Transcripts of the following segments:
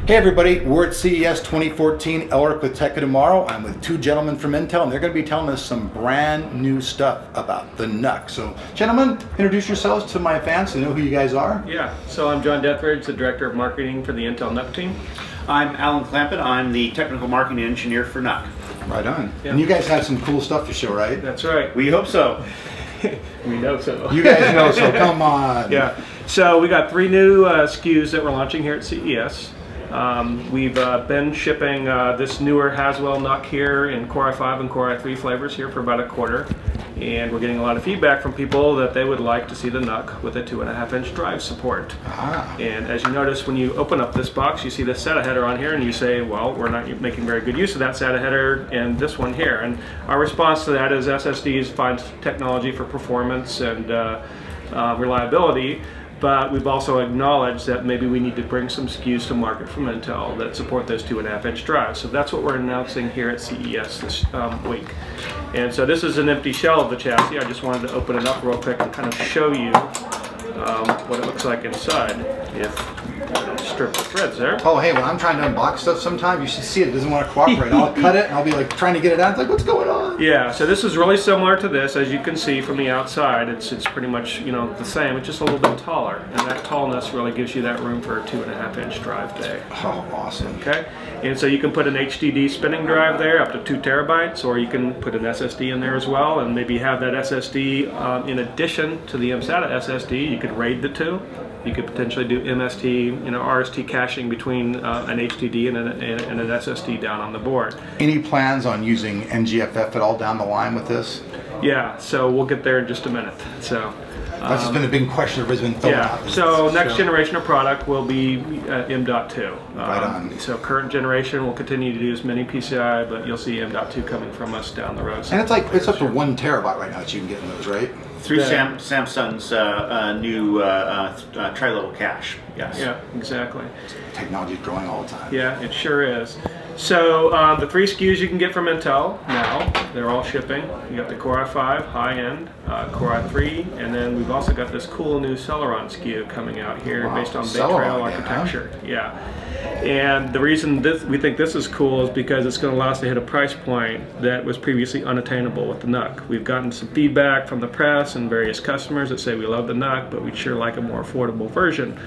Hey everybody, we're at CES 2014, Elric with Tech of Tomorrow. I'm with two gentlemen from Intel and they're going to be telling us some brand new stuff about the NUC. So gentlemen, introduce yourselves to my fans so they know who you guys are. Yeah, so I'm John Dethridge, the Director of Marketing for the Intel NUC team. I'm Alan Clampett, I'm the Technical Marketing Engineer for NUC. Right on. Yeah. And you guys have some cool stuff to show, right? That's right. We hope so. We know so. You guys know, so come on. Yeah, so we got three new SKUs that we're launching here at CES. We've been shipping this newer Haswell NUC here in Core i5 and Core i3 flavors here for about a quarter, and we're getting a lot of feedback from people that they would like to see the NUC with a 2.5-inch drive support. And as you notice, when you open up this box, you see the SATA header on here, and you say, well, we're not making very good use of that SATA header and this one here. And our response to that is SSDs find technology for performance and reliability. But we've also acknowledged that maybe we need to bring some SKUs to market from Intel that support those 2.5-inch drives. So that's what we're announcing here at CES this week. And so this is an empty shell of the chassis. I just wanted to open it up real quick and kind of show you what it looks like inside. If I don't strip the threads there. Oh, hey, when I'm trying to unbox stuff sometimes, you should see it doesn't want to cooperate. I'll cut it and I'll be like trying to get it out. It's like, what's going on? Yeah, so this is really similar to this. As you can see from the outside, it's pretty much, you know, the same. It's just a little bit taller, and that tallness really gives you that room for a 2.5-inch drive bay. Oh, awesome. Okay, and so you can put an HDD spinning drive there up to 2 terabytes, or you can put an SSD in there as well, and maybe have that SSD in addition to the mSATA SSD. You could RAID the two. You could potentially do MST, you know, RST caching between an HDD and an SSD down on the board. Any plans on using NGFF at all down the line with this? Yeah, so we'll get there in just a minute. So that's just been a big question everybody's been throwing out. So next generation of product will be M.2. Right on. So current generation will continue to use mini PCI, but you'll see M.2 coming from us down the road. And it's like it's up to 1 terabyte right now that you can get in those, right? Through Samsung's new tri-level cache, yes. Yeah, exactly. Technology's growing all the time. Yeah, it sure is. So the 3 SKUs you can get from Intel now, they're all shipping. You got the Core i5 high-end, Core i3, and then we've also got this cool new Celeron SKU coming out here based on Bay Trail architecture. Yeah. And the reason we think this is cool is because it's going to allow us to hit a price point that was previously unattainable with the NUC. We've gotten some feedback from the press and various customers that say we love the NUC, but we'd sure like a more affordable version.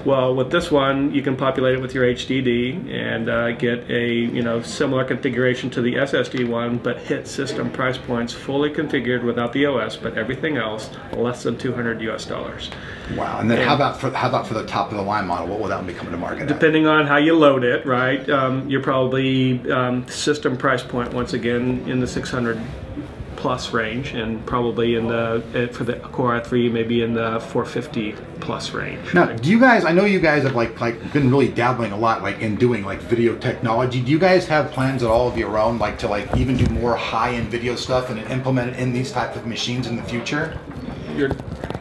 Well, with this one, you can populate it with your HDD and get a similar configuration to the SSD one, but hit system price points fully configured without the OS, but everything else less than $200 US. Wow! And then how about for the top of the line model? What will that be coming to market? Depending on how you load it, right? You're probably system price point once again in the 600 plus range, and probably in the for the Core i3 maybe in the 450 plus range. Now, do you guys? I know you guys have like been really dabbling a lot in doing video technology. Do you guys have plans at all of your own, to even do more high-end video stuff and implement it in these types of machines in the future? You're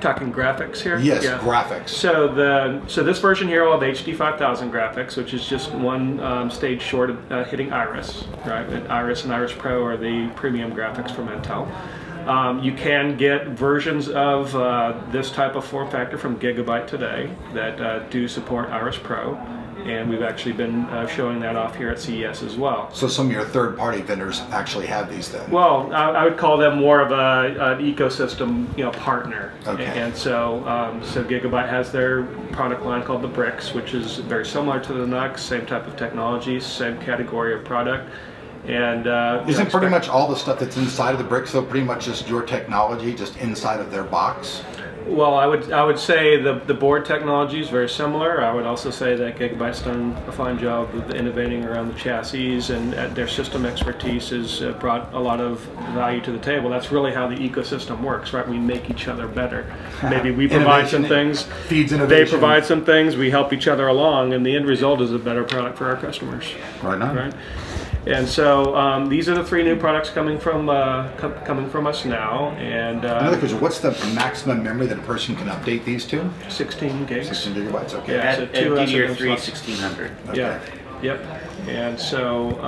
talking graphics here? Yes, yeah. Graphics. So this version here will have HD 5000 graphics, which is just one stage short of hitting Iris, right? Iris and Iris Pro are the premium graphics from Intel. You can get versions of this type of form factor from Gigabyte today that do support Iris Pro, and we've actually been showing that off here at CES as well. So some of your third-party vendors actually have these then? Well, I would call them more of an ecosystem, partner. Okay. And so Gigabyte has their product line called the Bricks, which is very similar to the NUC, same type of technology, same category of product. And isn't pretty much all the stuff that's inside of the Bricks though pretty much just your technology, just inside of their box? Well, I would say the board technology is very similar. I would also say that Gigabyte's done a fine job of innovating around the chassis, and their system expertise has brought a lot of value to the table. That's really how the ecosystem works, right? We make each other better. Maybe we provide some things, feeds innovation. They provide some things, we help each other along, and the end result is a better product for our customers. Right on. Right? And so these are the 3 new products coming from us now. And another question: what's the maximum memory that a person can update these to? 16 gigs. 16 gigabytes. Okay. Yeah, at DDR3 1600. Okay. Yeah. Yep. And so,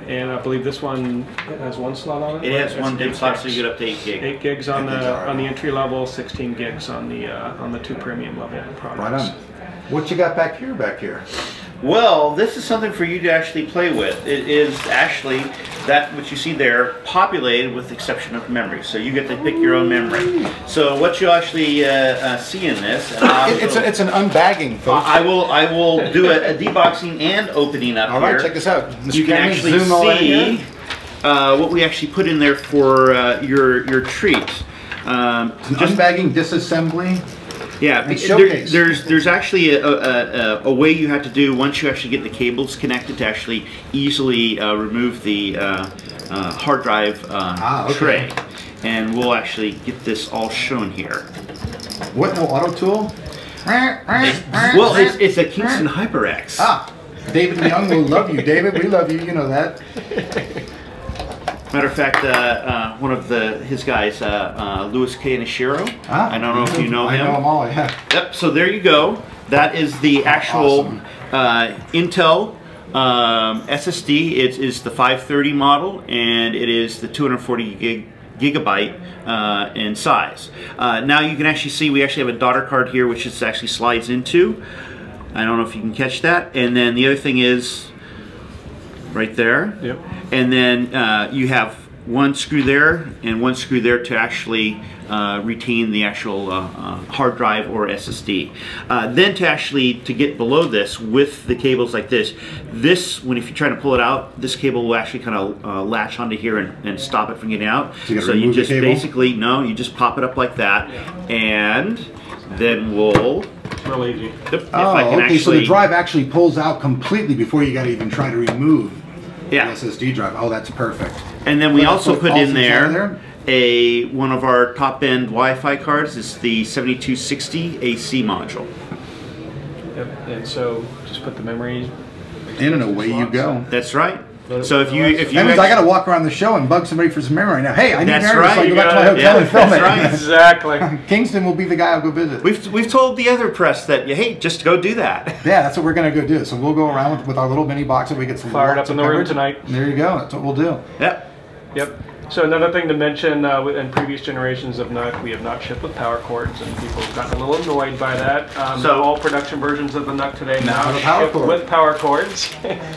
and I believe this one has 1 slot on it. It has 1 DIMM slot, so you get up to 8 gig. 8 gigs on the entry level, 16 gigs on the 2 premium level products. Right on. What you got back here? Well, this is something for you to actually play with. It is actually that what you see there populated with the exception of memory. So you get to pick your own memory. So what you actually see in this, it's an unbagging, folks. I will do a deboxing and opening up All here. right, check this out. You can actually see what we actually put in there for your treat. Just unbagging, disassembly. Yeah, there's actually a way you have to do once you actually get the cables connected to actually easily remove the hard drive tray, and we'll actually get this all shown here. What? No auto tool? Well, it's a Kingston HyperX. Ah, David Young will love you, David. We love you. You know that. Matter of fact, one of his guys, Louis K. Nishiro. I don't know if you know him. I know them all, yeah. Yep, so there you go. That is the actual Intel SSD. It is the 530 model, and it is the 240 gigabyte in size. Now you can actually see we actually have a daughter card here, which it actually slides into. I don't know if you can catch that. And then the other thing is right there. Yep. And then you have one screw there and one screw there to actually retain the actual hard drive or SSD. Then to get below this with the cables like this, if you're trying to pull it out, this cable will actually kind of latch onto here and stop it from getting out. So you just basically, you just pop it up like that, and then we'll... Real easy. Okay, so the drive actually pulls out completely before you got to even try to remove the SSD drive. Oh, that's perfect. And then we also put in there one of our top-end Wi-Fi cards. It's the 7260 AC module. Yep. And so just put the memory in and away you go. That's right. So if you that means I got to walk around the show and bug somebody for some memory now. Hey, I need memory, right. So I go back to my hotel and film it. Right. Exactly. Kingston will be the guy I'll go visit. We've told the other press that hey, just go do that. Yeah, that's what we're gonna go do. So we'll go around with our little mini box and we get some fired up in the room tonight. There you go. That's what we'll do. Yep. Yep. So another thing to mention, in previous generations of NUC, we have not shipped with power cords, and people have gotten a little annoyed by that. So all production versions of the NUC today now ship with power cords.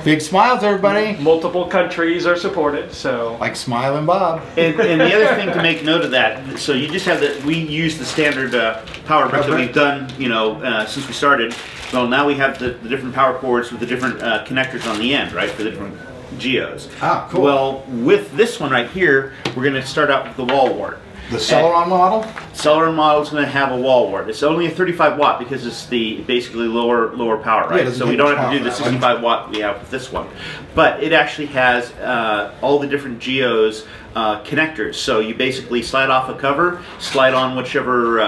Big smiles, everybody. Multiple countries are supported, so. Like Smile and Bob. And the other thing to make note of that, so you just have we use the standard power brick that we've done, since we started. Well, now we have the different power cords with the different connectors on the end, right, for the different geos. Ah, cool. Well, with this one right here, we're going to start out with the wall wart. The Celeron model? Celeron model is going to have a wall wart. It's only a 35 watt because it's the basically lower power, right? So we don't have to do the 65 watt we have with this one. But it actually has all the different geos connectors. So you basically slide off a cover, slide on whichever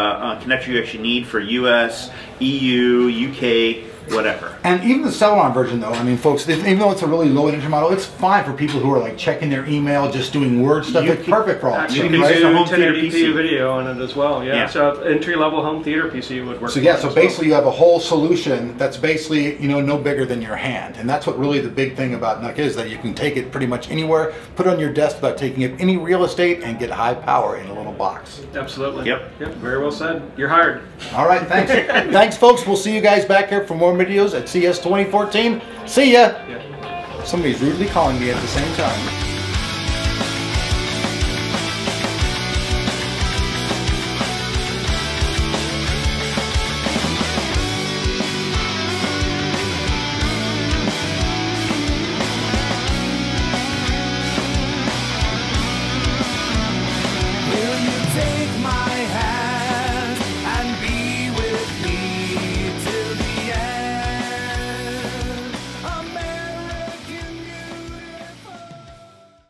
connector you actually need for US, EU, UK, whatever. And even the Celeron version, though, I mean, folks, even though it's a really low energy model, it's fine for people who are like checking their email, just doing Word stuff. It's perfect for all. Actually, you can do 1080p video on it as well. Yeah. So entry-level home theater PC would work. So yeah, so basically you have a whole solution that's basically no bigger than your hand, and that's what really the big thing about NUC is, that you can take it pretty much anywhere, put it on your desk without taking up any real estate, and get high power in a little box. Absolutely. Yep. Very well said. You're hired. All right. Thanks. Thanks, folks. We'll see you guys back here for more videos at CES 2014. See ya. Somebody's rudely calling me at the same time.